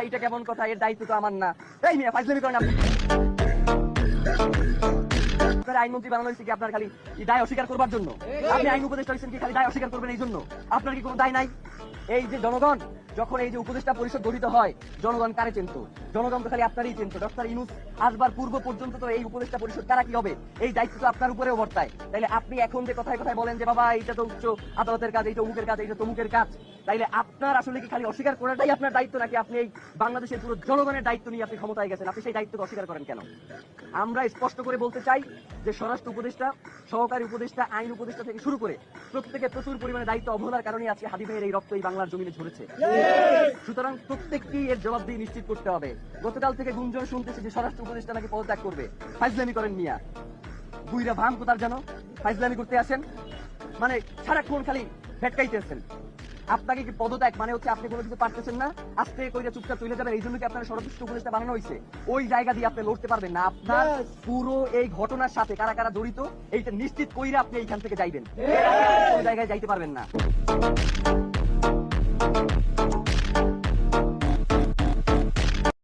এইটা কেমন কথা? এর দায়িত্ব তো আমার না। এই মিয়া ফাজলামি করেন আপনি। আইনমন্ত্রী বানানো হয়েছে কি আপনার খালি দায় অস্বীকার করবার জন্য? আপনি আইন উপদেষ্টা হয়েছেন কি খালি দায় অস্বীকার করবেন এই জন্য? আপনার কি কোনো দায় নাই? এই যে জনগণ যখন এই যে উপদেষ্টা পরিষদ গঠিত হয়, জনগণ কারে চিনত? জনগণ তো খালি আপনারই চিনত। ডক্টর ইউনূস আসবার পূর্ব পর্যন্ত তো এই উপদেষ্টা পরিষদ কারা কি হবে এই দায়িত্ব তো আপনার উপরেও বর্তায়। তাইলে আপনি এখন যে কথায় কথায় বলেন যে বাবা এইটা তো উচ্চ আদালতের কাজ, এইটা অমুকের কাজ, এইটা তমুকের কাজ, তাইলে আপনার আসলে কি খালি অস্বীকার করাটাই আপনার দায়িত্ব, নাকি আপনি এই বাংলাদেশের পুরো জনগণের দায়িত্ব নিয়ে আপনি ক্ষমতায় গেছেন? আপনি সেই দায়িত্বকে অস্বীকার করেন কেন? আমরা স্পষ্ট করে বলতে চাই যে স্বরাষ্ট্র উপদেষ্টা, সহকারী উপদেষ্টা, আইন উপদেষ্টা থেকে শুরু করে প্রত্যেকে প্রচুর পরিমাণে দায়িত্ব অবহেলার কারণে আজকে হাদি ভাইয়ের এই রক্ত এই বাংলার জমিনে ঝরেছে। সুতরাং প্রত্যেককেই এর জবাবদিহি নিশ্চিত করতে হবে। গতকাল থেকে গুঞ্জন শুনতেছি যে স্বরাষ্ট্র উপদেষ্টা নাকি পদত্যাগ করবে। ফাইজলামি করেন মিয়া, বুইরা ভাম কোথার যেন ফাইজলামি করতে আসেন, মানে সারাক্ষণ খালি ভেটকাইতেছেন। আপনাকে কি পদত্যাগ মানে হচ্ছে আপনি কোনো কিছু পারতেছেন না, আস্তে কইরা চুপচাপ চলে যাবেন, এই জন্য কি আপনার স্বরাষ্ট্র উপদেষ্টা বানানো হয়েছে? ওই জায়গা দিয়ে আপনি লড়তে পারবেন না। আপনার পুরো এই ঘটনার সাথে কারা কারা জড়িত এইটা নিশ্চিত কইরা আপনি এইখান থেকে যাইবেন, কোন জায়গায় যাইতে পারবেন না।